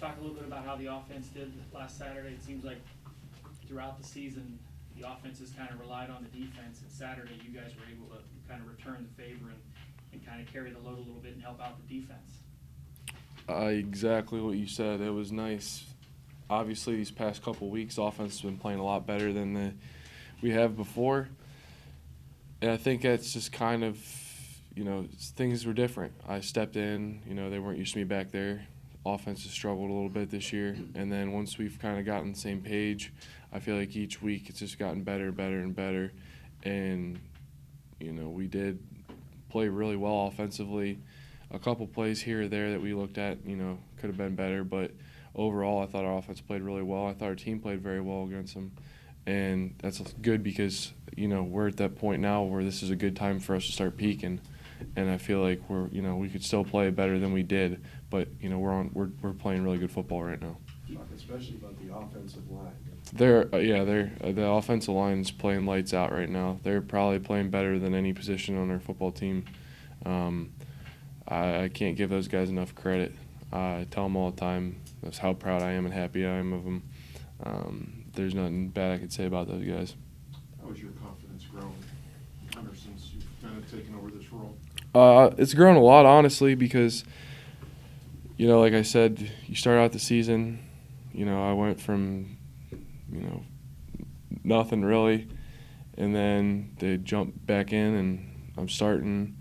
talk a little bit about how the offense did last Saturday? It seems like throughout the season, the offense has kind of relied on the defense, and Saturday you guys were able to kind of return the favor and kind of carry the load a little bit and help out the defense. Exactly what you said. It was nice. Obviously, these past couple weeks, offense has been playing a lot better than we have before. And I think that's just kind of, things were different. I stepped in, they weren't used to me back there. Offense has struggled a little bit this year. And then once we've kind of gotten the same page, I feel like each week it's just gotten better, better, and better. And, we did play really well offensively. A couple plays here or there that we looked at, could have been better. But overall, I thought our offense played really well. I thought our team played very well against them. And that's good because, we're at that point now where this is a good time for us to start peaking. And I feel like we could still play better than we did, but we're playing really good football right now. Talk especially about the offensive line. The offensive line's playing lights out right now. They're probably playing better than any position on our football team. I can't give those guys enough credit. I tell them all the time that's how proud I am and happy I am of them. There's nothing bad I could say about those guys. How has your confidence grown, Hunter, since you've kind of taken over this role? It's grown a lot, honestly, because, like I said, you start out the season, I went from, nothing really, and then they jump back in, and I'm starting.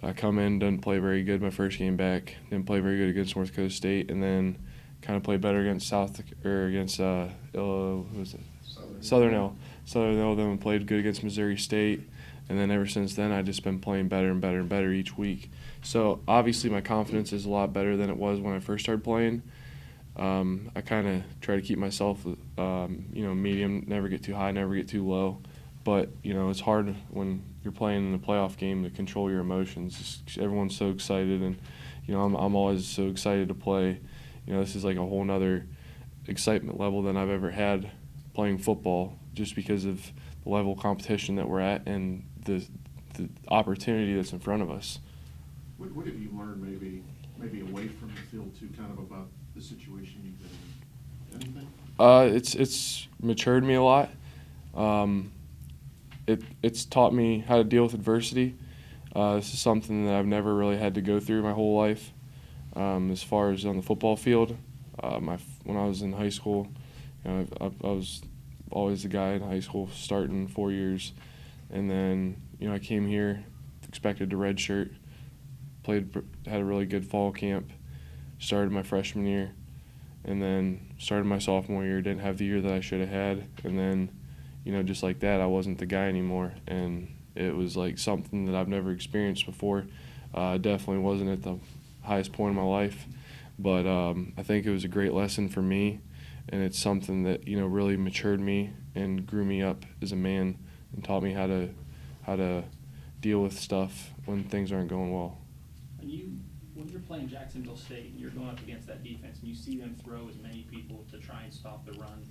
I come in, didn't play very good my first game back, didn't play very good against North Dakota State, and then kind of played better against Southern Hill. Then played good against Missouri State, and then ever since then I've just been playing better and better and better each week. So obviously my confidence is a lot better than it was when I first started playing. I kind of try to keep myself, medium, never get too high, never get too low. But, it's hard when you're playing in a playoff game to control your emotions. Everyone's so excited, and, I'm always so excited to play. This is like a whole nother excitement level than I've ever had playing football, just because of the level of competition that we're at and the opportunity that's in front of us. What have you learned maybe away from the field too, kind of about the situation you've been in? Anything? It's matured me a lot. It's taught me how to deal with adversity. This is something that I've never really had to go through my whole life. As far as on the football field, when I was in high school, I was always the guy in high school starting 4 years, and then I came here, expected to redshirt, had a really good fall camp, started my freshman year, and then started my sophomore year. Didn't have the year that I should have had, and then just like that, I wasn't the guy anymore, and it was like something that I've never experienced before. Definitely wasn't at the highest point in my life, but I think it was a great lesson for me, and it's something that really matured me and grew me up as a man and taught me how to deal with stuff when things aren't going well. When you're playing Jacksonville State and you're going up against that defense and you see them throw as many people to try and stop the run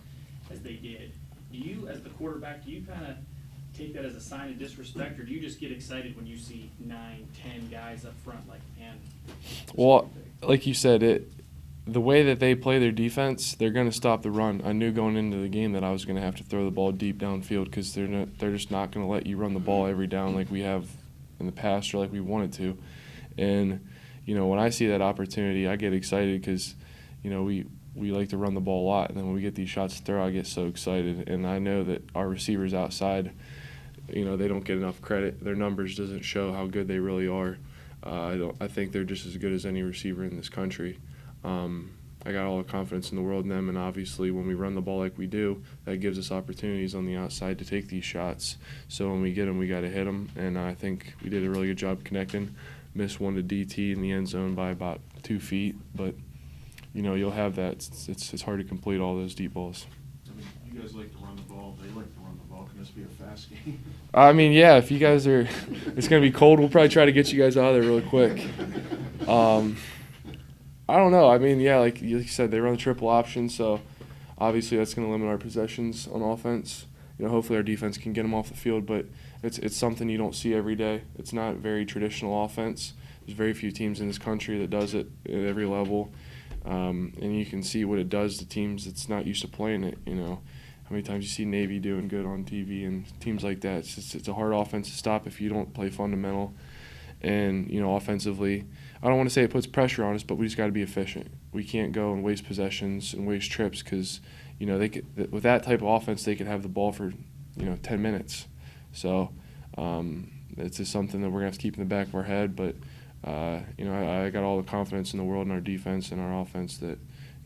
as they did, do you, as the quarterback, kind of take that as a sign of disrespect, or do you just get excited when you see 9, 10 guys up front, like, man? Well, like you said, the way that they play their defense, they're going to stop the run. I knew going into the game that I was going to have to throw the ball deep downfield because they're just not going to let you run the ball every down like we have in the past or like we wanted to. And, when I see that opportunity, I get excited because, we like to run the ball a lot. And then when we get these shots to throw, I get so excited. And I know that our receivers outside, they don't get enough credit. Their numbers doesn't show how good they really are. I think they're just as good as any receiver in this country. I got all the confidence in the world in them, and obviously when we run the ball like we do, that gives us opportunities on the outside to take these shots. So when we get them, we got to hit them, and I think we did a really good job connecting. Missed one to DT in the end zone by about 2 feet, but you'll have that. It's hard to complete all those deep balls. I mean, you guys like to run the ball. They like to run the ball. Can this be a fast game? I mean, yeah, if you guys are – it's going to be cold. We'll probably try to get you guys out of there really quick. I don't know. I mean, yeah, like you said, they run the triple option, so obviously that's going to limit our possessions on offense. Hopefully our defense can get them off the field, but it's something you don't see every day. It's not very traditional offense. There's very few teams in this country that does it at every level. and you can see what it does to teams that's not used to playing it. How many times you see Navy doing good on TV and teams like that. It's a hard offense to stop if you don't play fundamental. And, offensively, I don't want to say it puts pressure on us, but we just got to be efficient. We can't go and waste possessions and waste trips because, with that type of offense, they could have the ball for, 10 minutes. So it's just something that we're going to have to keep in the back of our head. But, I got all the confidence in the world in our defense and our offense that,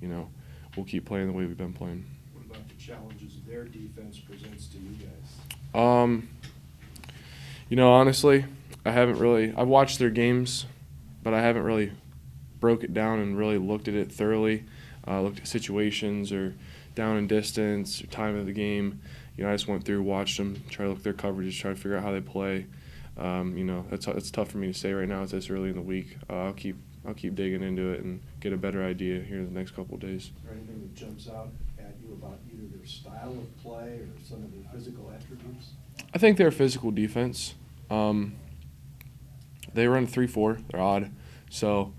we'll keep playing the way we've been playing. What about the challenges their defense presents to you guys? Honestly, I've watched their games, but I haven't really broke it down and really looked at it thoroughly, looked at situations or down and distance or time of the game. I just went through, watched them, try to look at their coverages, try to figure out how they play. That's tough for me to say right now. It's this early in the week. I'll keep digging into it and get a better idea here in the next couple of days. Is there anything that jumps out at you about either their style of play or some of their physical attributes? I think they're a physical defense. They run 3-4. They're odd, so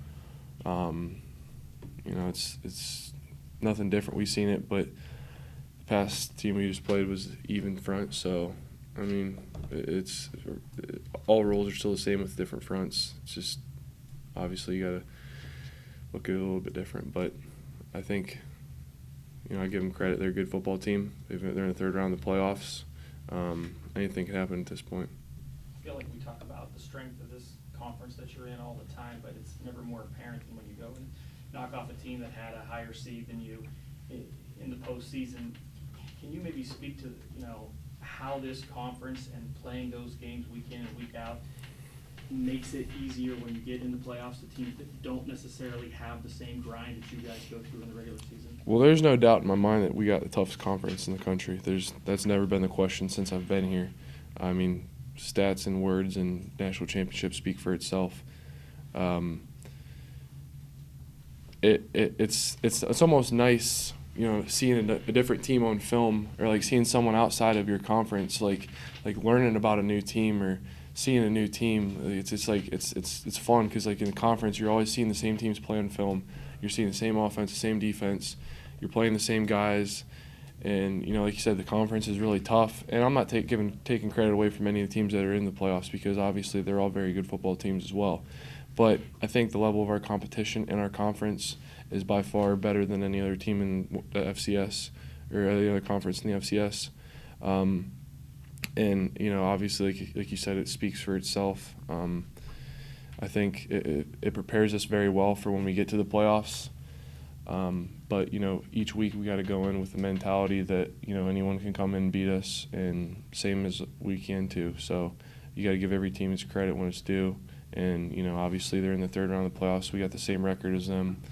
it's nothing different. We've seen it, but the past team we just played was even front. So it's all roles are still the same with different fronts. It's just obviously you got to look at it a little bit different. But I think I give them credit. They're a good football team. They're in the third round of the playoffs. Anything can happen at this point. I feel like we talk about the strength of this conference that you're in all the time, but it's never more apparent than when you go and knock off a team that had a higher seed than you in the postseason. Can you maybe speak to how this conference and playing those games week in and week out makes it easier when you get in the playoffs to teams that don't necessarily have the same grind that you guys go through in the regular season? Well, there's no doubt in my mind that we got the toughest conference in the country. That's never been the question since I've been here. Stats and words and national championships speak for itself. It's almost nice, seeing a different team on film or like seeing someone outside of your conference, like learning about a new team or seeing a new team. It's fun because like in the conference you're always seeing the same teams play on film. You're seeing the same offense, the same defense. You're playing the same guys. And, like you said, the conference is really tough. And I'm not taking credit away from any of the teams that are in the playoffs because obviously they're all very good football teams as well. But I think the level of our competition in our conference is by far better than any other team in the FCS or any other conference in the FCS. And, obviously, like you said, it speaks for itself. I think it prepares us very well for when we get to the playoffs. But, each week we got to go in with the mentality that, anyone can come in and beat us, and same as we can too. So you got to give every team its credit when it's due. And, obviously they're in the third round of the playoffs. We got the same record as them.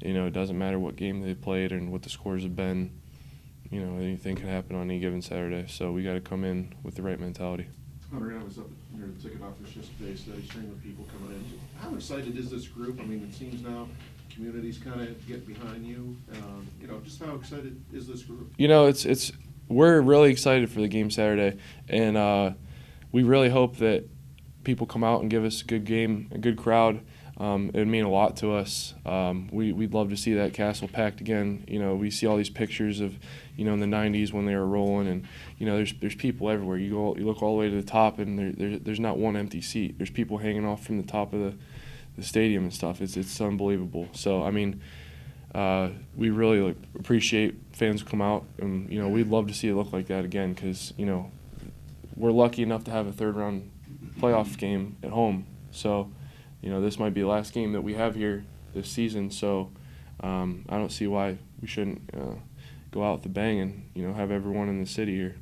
It doesn't matter what game they played and what the scores have been. Anything can happen on any given Saturday. So we got to come in with the right mentality. Hunter, I was up near the ticket office yesterday, stream of people coming in. How excited is this group? It seems now communities kind of get behind you. Just how excited is this group? We're really excited for the game Saturday, and we really hope that people come out and give us a good game, a good crowd. It would mean a lot to us. We'd love to see that castle packed again. We see all these pictures of, in the 90s when they were rolling, and there's people everywhere. You look all the way to the top, and there's not one empty seat. There's people hanging off from the top of the stadium and stuff. It's unbelievable. So we really appreciate fans who come out, and we'd love to see it look like that again because we're lucky enough to have a third round playoff game at home. So this might be the last game that we have here this season. So I don't see why we shouldn't go out with a bang and have everyone in the city here.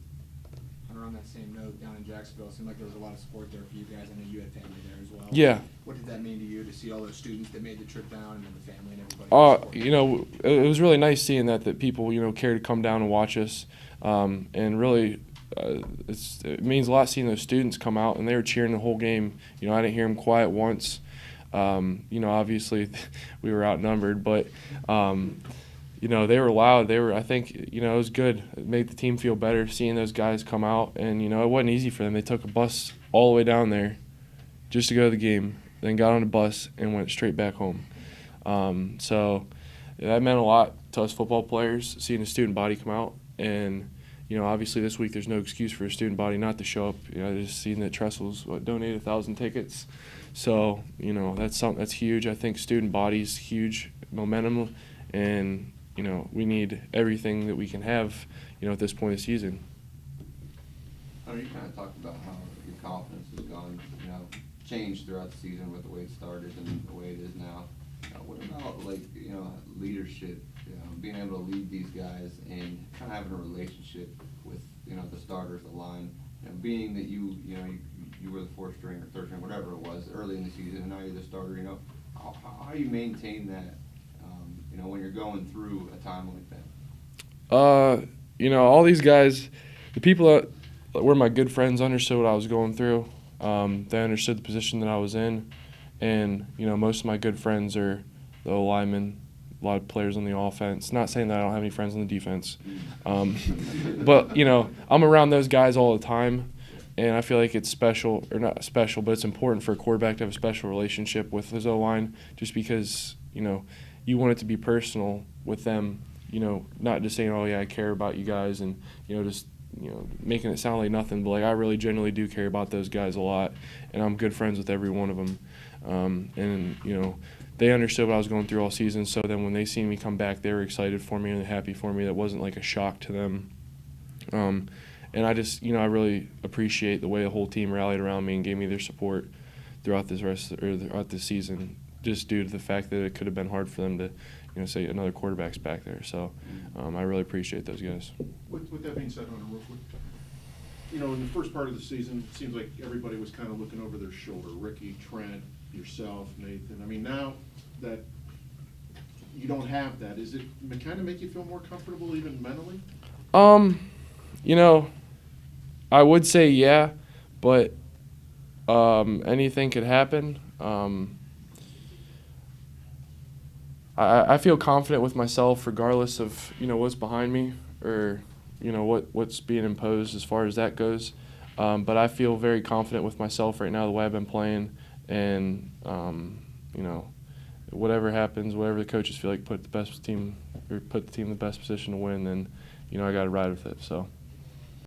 And on that same note, down in Jacksonville, it seemed like there was a lot of support there for you guys. I know you had family there as well. Yeah. What did that mean to you to see all those students that made the trip down and then the family and everybody? It was really nice seeing that people care to come down and watch us, and really it means a lot seeing those students come out and they were cheering the whole game. I didn't hear them quiet once. Obviously we were outnumbered, but they were loud. I think it was good. It made the team feel better seeing those guys come out, and it wasn't easy for them. They took a bus all the way down there just to go to the game, then got on a bus and went straight back home. So that meant a lot to us football players, seeing a student body come out. And, obviously this week there's no excuse for a student body not to show up. Just seeing that Trestle's donated 1,000 tickets. So, that's huge. I think student body's huge momentum, and, we need everything that we can have, at this point of the season. You kind of talked about how your confidence has gone, changed throughout the season with the way it started and the way it is now. What about leadership, being able to lead these guys and kind of having a relationship with, the starters, the line, being that you were the fourth string or third string, whatever it was, early in the season, and now you're the starter, how you maintain that, when you're going through a time like that? All these guys, the people that were my good friends understood what I was going through. They understood the position that I was in. And, most of my good friends are the O-linemen, a lot of players on the offense. Not saying that I don't have any friends on the defense. But, I'm around those guys all the time. And I feel like it's special, or not special, but it's important for a quarterback to have a special relationship with his O-line, just because, you want it to be personal with them, not just saying, oh, yeah, I care about you guys, and, just making it sound like nothing, but I really genuinely do care about those guys a lot, and I'm good friends with every one of them. And they understood what I was going through all season, so then when they seen me come back, they were excited for me and happy for me. That wasn't like a shock to them. And I just, I really appreciate the way the whole team rallied around me and gave me their support throughout throughout this season, just due to the fact that it could have been hard for them to, say another quarterback's back there. So I really appreciate those guys. With that being said, on a Wofford, in the first part of the season, it seems like everybody was kind of looking over their shoulder. Ricky, Trent, yourself, Nathan. I mean, now that you don't have that, is it kind of make you feel more comfortable even mentally? I would say yeah, but anything could happen. I feel confident with myself regardless of, what's behind me or, what's being imposed as far as that goes. But I feel very confident with myself right now, the way I've been playing, and, whatever happens, whatever the coaches feel like put the team in the best position to win, then, I got to ride with it. So.